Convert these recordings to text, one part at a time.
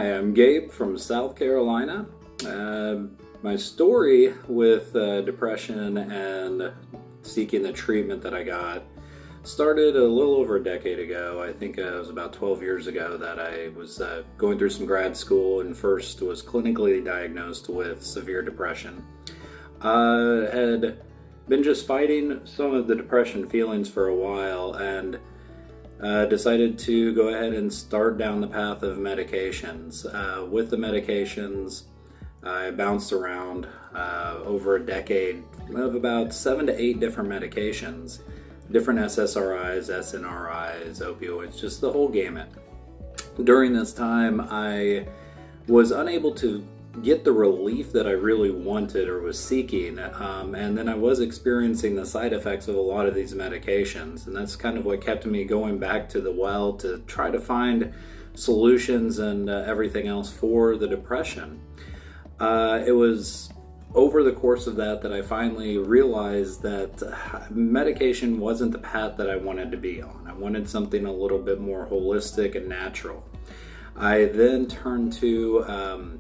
Hi, I'm Gabe from South Carolina. My story with depression and seeking the treatment that I got started a little over a decade ago. I think it was about 12 years ago that I was going through some grad school and first was clinically diagnosed with severe depression. Had been just fighting some of the depression feelings for a while and decided to go ahead and start down the path of medications. With the medications, I bounced around over a decade of about 7 to 8 different medications, different SSRIs, SNRIs, opioids, just the whole gamut. During this time, I was unable to get the relief that I really wanted or was seeking, and then I was experiencing the side effects of a lot of these medications, and that's kind of what kept me going back to the well to try to find solutions and everything else for the depression. It was over the course of that I finally realized that medication wasn't the path that I wanted to be on. I wanted something a little bit more holistic and natural. I then turned to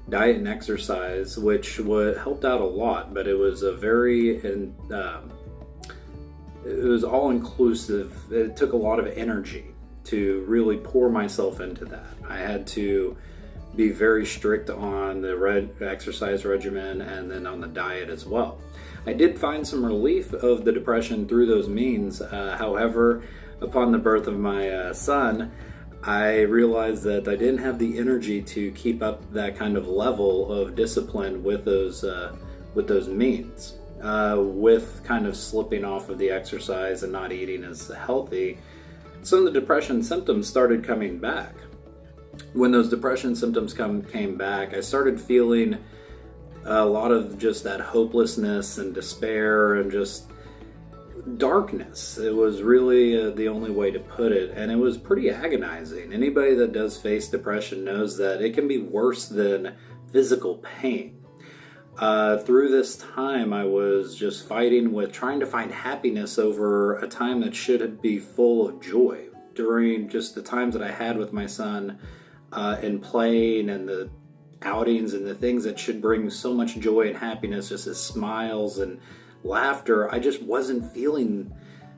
diet and exercise, which helped out a lot, but it was it was all inclusive. It took a lot of energy to really pour myself into that. I had to be very strict on the exercise regimen and then on the diet as well. I did find some relief of the depression through those means. However, upon the birth of my son, I realized that I didn't have the energy to keep up that kind of level of discipline with those means. With kind of slipping off of the exercise and not eating as healthy, some of the depression symptoms started coming back. When those depression symptoms came back, I started feeling a lot of just that hopelessness and despair and just darkness. It was really the only way to put it, and it was pretty agonizing. Anybody that does face depression knows that it can be worse than physical pain. Through this time, I was just fighting with trying to find happiness over a time that should be full of joy. During just the times that I had with my son and playing and the outings and the things that should bring so much joy and happiness, just as smiles and laughter, I just wasn't feeling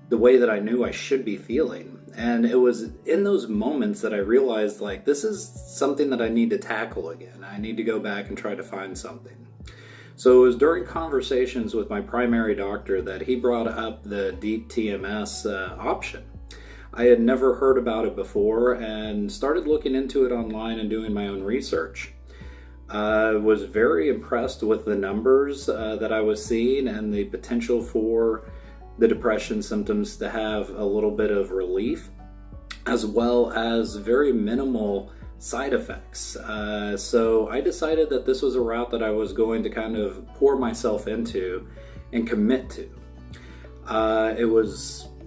the way that I knew I should be feeling. And it was in those moments that I realized, like, this is something that I need to tackle again. I need to go back and try to find something. So it was during conversations with my primary doctor that he brought up the deep TMS option. I had never heard about it before and started looking into it online and doing my own research. I was very impressed with the numbers that I was seeing and the potential for the depression symptoms to have a little bit of relief, as well as very minimal side effects. So I decided that this was a route that I was going to kind of pour myself into and commit to.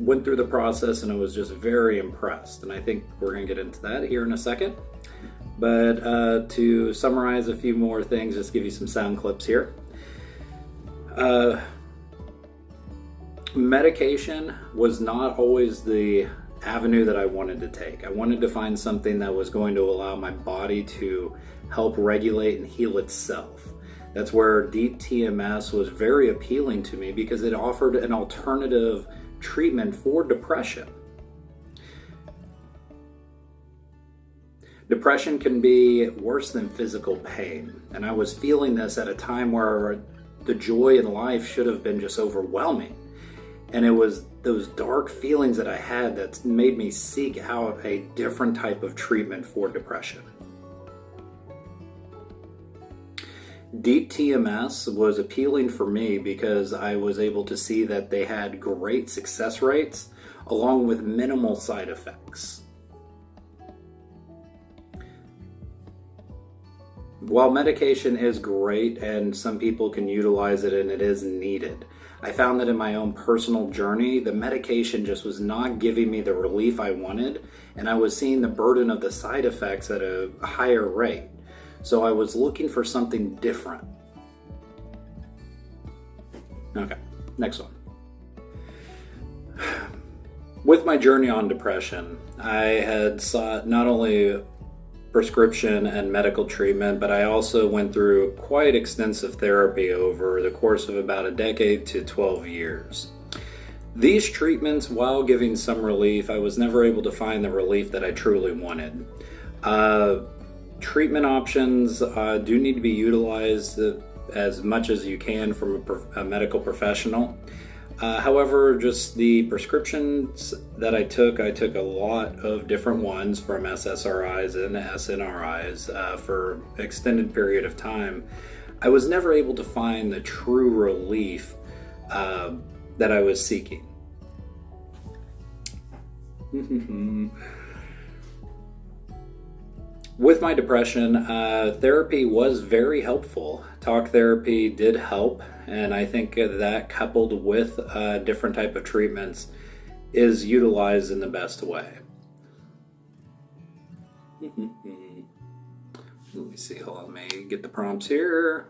Went through the process and I was just very impressed, and I think we're going to get into that here in a second. But to summarize a few more things, just give you some sound clips here. Medication was not always the avenue that I wanted to take. I wanted to find something that was going to allow my body to help regulate and heal itself. That's where deep TMS was very appealing to me because it offered an alternative treatment for depression. Depression can be worse than physical pain, and I was feeling this at a time where the joy in life should have been just overwhelming. And it was those dark feelings that I had that made me seek out a different type of treatment for depression. Deep TMS was appealing for me because I was able to see that they had great success rates along with minimal side effects. While medication is great and some people can utilize it and it is needed, I found that in my own personal journey, the medication just was not giving me the relief I wanted, and I was seeing the burden of the side effects at a higher rate. So I was looking for something different. Okay, next one. With my journey on depression, I had sought not only prescription and medical treatment, but I also went through quite extensive therapy over the course of about a decade to 12 years. These treatments, while giving some relief, I was never able to find the relief that I truly wanted. Treatment options do need to be utilized as much as you can from a medical professional. However, just the prescriptions that I took a lot of different ones from SSRIs and SNRIs for an extended period of time. I was never able to find the true relief that I was seeking. With my depression, therapy was very helpful. Talk therapy did help, and I think that coupled with different type of treatments is utilized in the best way. Let me see, hold on, let me get the prompts here.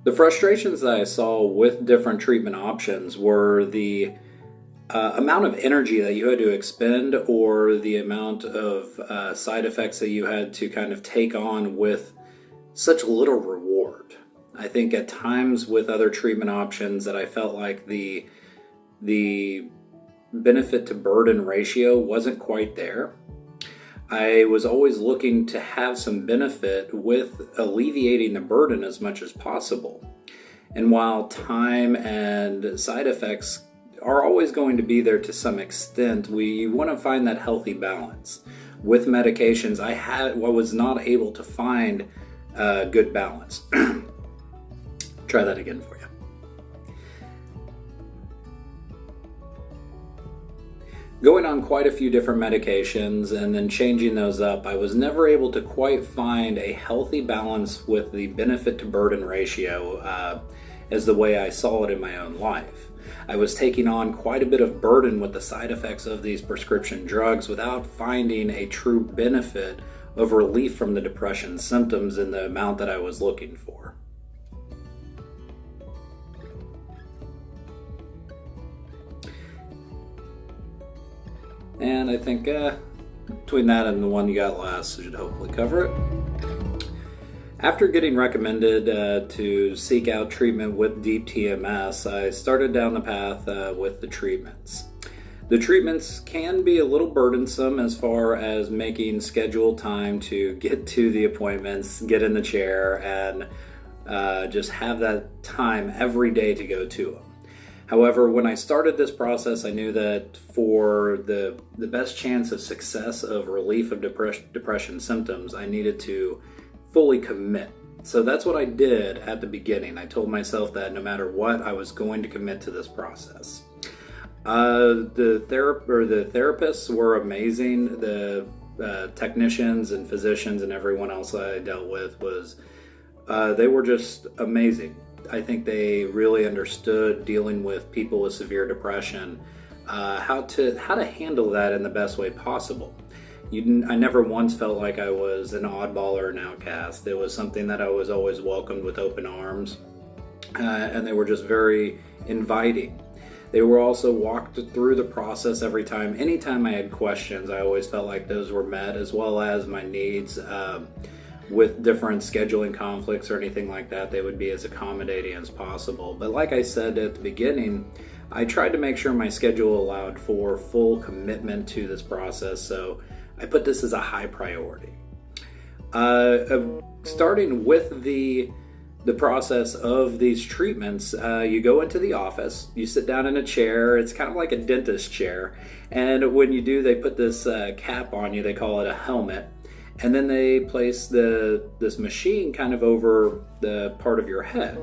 The frustrations that I saw with different treatment options were the amount of energy that you had to expend, or the amount of side effects that you had to kind of take on with such little reward. I think at times with other treatment options that I felt like the benefit to burden ratio wasn't quite there. I was always looking to have some benefit with alleviating the burden as much as possible. And while time and side effects are always going to be there to some extent, we want to find that healthy balance. With medications, I was not able to find a good balance. Try that again for you. Going on quite a few different medications and then changing those up, I was never able to quite find a healthy balance with the benefit to burden ratio as the way I saw it in my own life. I was taking on quite a bit of burden with the side effects of these prescription drugs without finding a true benefit of relief from the depression symptoms in the amount that I was looking for. And I think between that and the one you got last, I should hopefully cover it. After getting recommended to seek out treatment with deep TMS, I started down the path with the treatments. The treatments can be a little burdensome as far as making scheduled time to get to the appointments, get in the chair, and just have that time every day to go to them. However, when I started this process, I knew that for the best chance of success of relief of depression symptoms, I needed to fully commit. So that's what I did at the beginning. I told myself that no matter what, I was going to commit to this process. The therapists were amazing. The technicians and physicians and everyone else I dealt with they were just amazing. I think they really understood dealing with people with severe depression, how to handle that in the best way possible. I never once felt like I was an oddball or an outcast. It was something that I was always welcomed with open arms, and they were just very inviting. They were also walked through the process every time. Anytime I had questions, I always felt like those were met, as well as my needs. With different scheduling conflicts or anything like that, they would be as accommodating as possible. But like I said at the beginning, I tried to make sure my schedule allowed for full commitment to this process, so I put this as a high priority. Starting with the process of these treatments, you go into the office, you sit down in a chair. It's kind of like a dentist chair, and when you do, they put this cap on you. They call it a helmet. And then they place this machine kind of over the part of your head.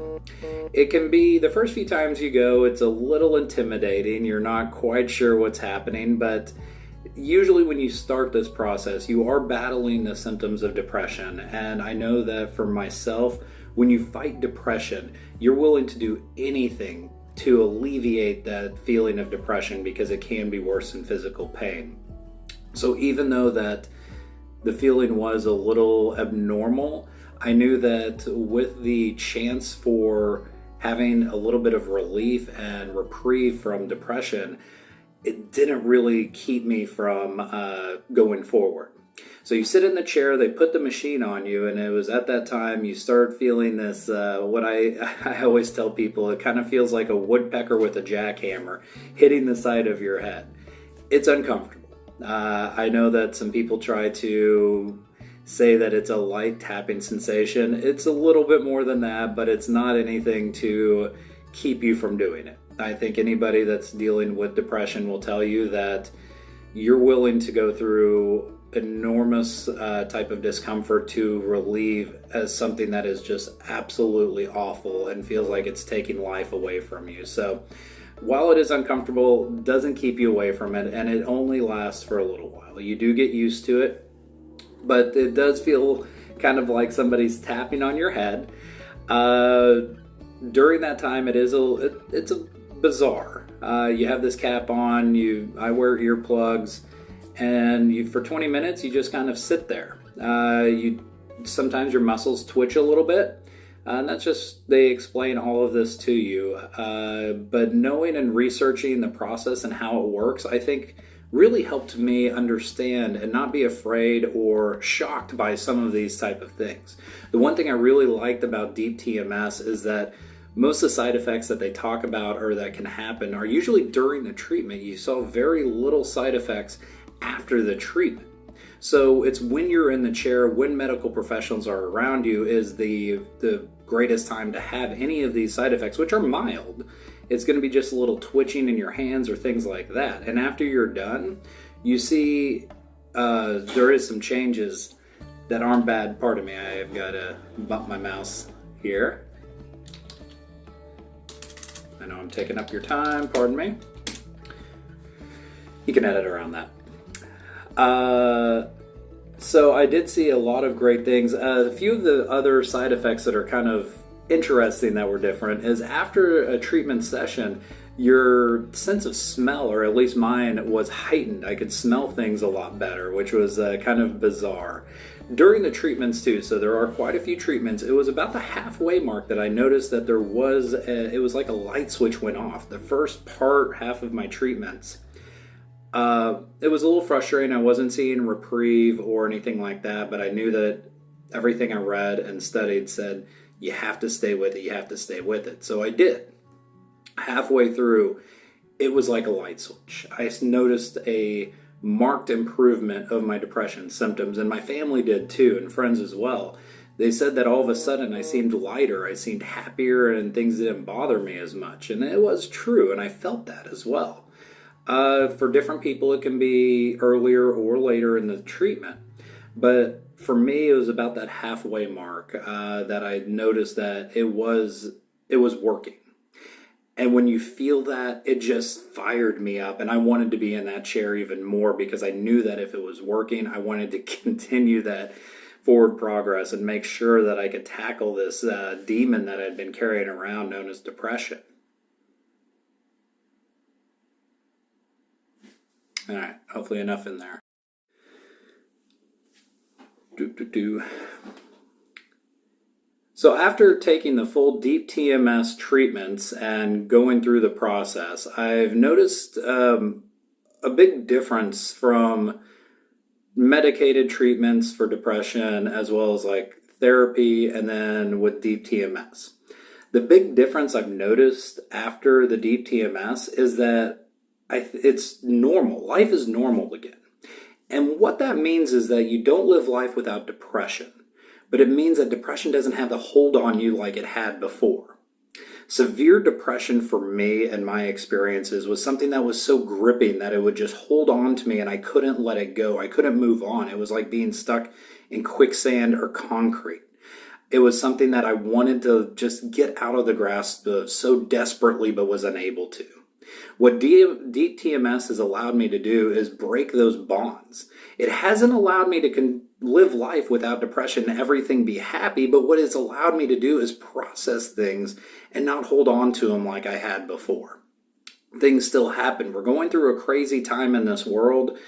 It can be, the first few times you go, it's a little intimidating. You're not quite sure what's happening, but usually when you start this process, you are battling the symptoms of depression. And I know that for myself, when you fight depression, you're willing to do anything to alleviate that feeling of depression because it can be worse than physical pain. So even though that the feeling was a little abnormal, I knew that with the chance for having a little bit of relief and reprieve from depression, it didn't really keep me from going forward. So you sit in the chair, they put the machine on you, and it was at that time you start feeling this, what I always tell people, it kind of feels like a woodpecker with a jackhammer hitting the side of your head. It's uncomfortable. I know that some people try to say that it's a light tapping sensation. It's a little bit more than that, but it's not anything to keep you from doing it. I think anybody that's dealing with depression will tell you that you're willing to go through enormous type of discomfort to relieve as something that is just absolutely awful and feels like it's taking life away from you. So while it is uncomfortable, it doesn't keep you away from it, and it only lasts for a little while. You do get used to it, but it does feel kind of like somebody's tapping on your head. During that time, it's a bizarre. You have this cap on. I wear earplugs. And for 20 minutes, you just kind of sit there. Sometimes your muscles twitch a little bit. And that's just, they explain all of this to you. But knowing and researching the process and how it works, I think really helped me understand and not be afraid or shocked by some of these type of things. The one thing I really liked about deep TMS is that most of the side effects that they talk about or that can happen are usually during the treatment. You saw very little side effects after the treatment. So it's when you're in the chair, when medical professionals are around you, is the greatest time to have any of these side effects, which are mild. It's going to be just a little twitching in your hands or things like that. And after you're done, you see there is some changes that aren't bad. Pardon me, I've got to bump my mouse here. I know I'm taking up your time, pardon me. You can edit around that. So I did see a lot of great things. A few of the other side effects that are kind of interesting that were different is after a treatment session, your sense of smell, or at least mine, was heightened. I could smell things a lot better, which was kind of bizarre. During the treatments too, so there are quite a few treatments, it was about the halfway mark that I noticed that it was like a light switch went off. The first half of my treatments, it was a little frustrating. I wasn't seeing reprieve or anything like that, but I knew that everything I read and studied said, you have to stay with it, you have to stay with it. So I did. Halfway through, it was like a light switch. I noticed a marked improvement of my depression symptoms, and my family did too, and friends as well. They said that all of a sudden I seemed lighter, I seemed happier, and things didn't bother me as much. And it was true, and I felt that as well. For different people, it can be earlier or later in the treatment. But for me, it was about that halfway mark that I noticed that it was working. And when you feel that, it just fired me up. And I wanted to be in that chair even more because I knew that if it was working, I wanted to continue that forward progress and make sure that I could tackle this demon that I'd been carrying around known as depression. All right, hopefully enough in there. So after taking the full deep TMS treatments and going through the process, I've noticed a big difference from medicated treatments for depression as well as like therapy and then with deep TMS. The big difference I've noticed after the deep TMS is that it's normal. Life is normal again. And what that means is that you don't live life without depression, but it means that depression doesn't have the hold on you like it had before. Severe depression for me and my experiences was something that was so gripping that it would just hold on to me and I couldn't let it go. I couldn't move on. It was like being stuck in quicksand or concrete. It was something that I wanted to just get out of the grasp of so desperately but was unable to. What deep TMS has allowed me to do is break those bonds. It hasn't allowed me to live life without depression and everything be happy, but what it's allowed me to do is process things and not hold on to them like I had before. Things still happen. We're going through a crazy time in this world,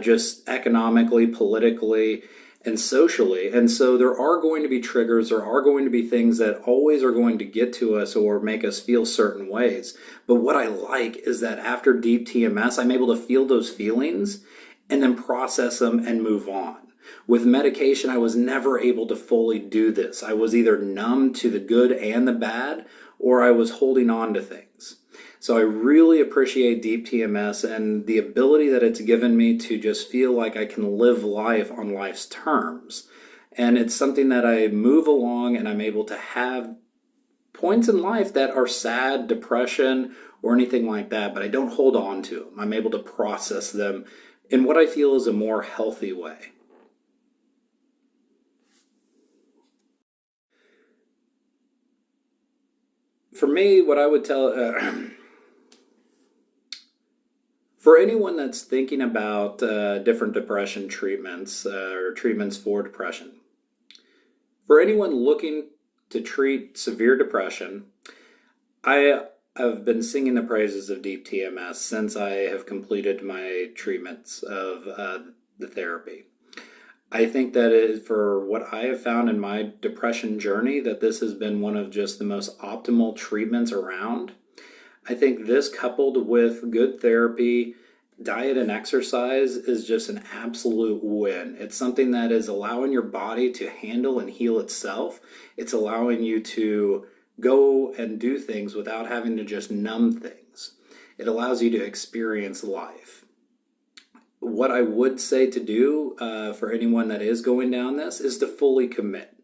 just economically, politically, and socially. And so there are going to be triggers, there are going to be things that always are going to get to us or make us feel certain ways. But what I like is that after deep TMS, I'm able to feel those feelings and then process them and move on. With medication, I was never able to fully do this. I was either numb to the good and the bad, or I was holding on to things. So I really appreciate deep TMS and the ability that it's given me to just feel like I can live life on life's terms. And it's something that I move along and I'm able to have points in life that are sad, depression, or anything like that, but I don't hold on to them. I'm able to process them in what I feel is a more healthy way. For me, what I would tell for anyone that's thinking about different depression treatments or treatments for depression, for anyone looking to treat severe depression, I have been singing the praises of deep TMS since I have completed my treatments of the therapy. I think that is, for what I have found in my depression journey, that this has been one of just the most optimal treatments around. I think this, coupled with good therapy, diet, and exercise, is just an absolute win. It's something that is allowing your body to handle and heal itself. It's allowing you to go and do things without having to just numb things. It allows you to experience life. What I would say to do for anyone that is going down this is to fully commit.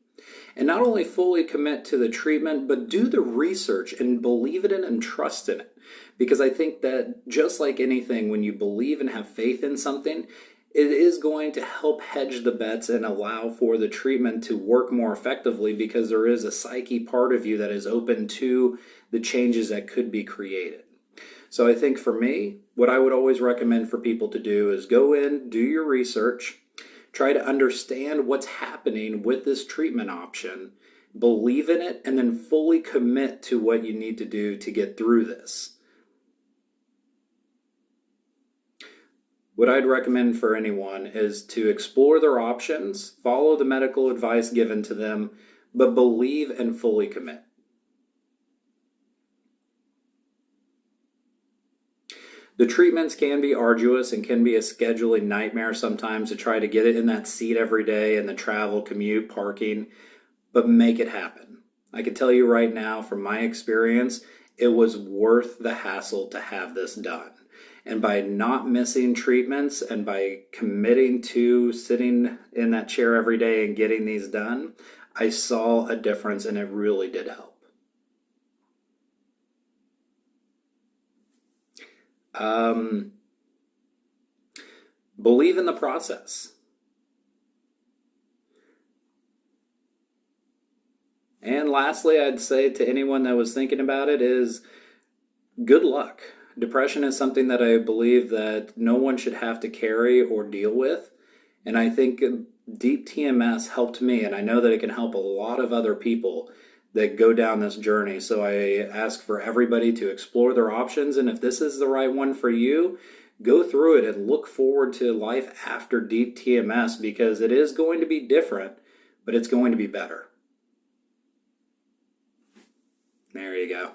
And not only fully commit to the treatment, but do the research and believe it in and trust in it. Because I think that just like anything, when you believe and have faith in something, it is going to help hedge the bets and allow for the treatment to work more effectively, because there is a psyche part of you that is open to the changes that could be created. So I think for me, what I would always recommend for people to do is go in, do your research, try to understand what's happening with this treatment option, believe in it, and then fully commit to what you need to do to get through this. What I'd recommend for anyone is to explore their options, follow the medical advice given to them, but believe and fully commit. The treatments can be arduous and can be a scheduling nightmare sometimes to try to get it in that seat every day and the travel, commute, parking, but make it happen. I can tell you right now from my experience, it was worth the hassle to have this done. And by not missing treatments and by committing to sitting in that chair every day and getting these done, I saw a difference and it really did help. Believe in the process. And lastly, I'd say to anyone that was thinking about it is good luck. Depression is something that I believe that no one should have to carry or deal with. And I think deep TMS helped me, and I know that it can help a lot of other people that go down this journey. So I ask for everybody to explore their options, and if this is the right one for you, go through it and look forward to life after deep TMS, because it is going to be different, but it's going to be better. There you go.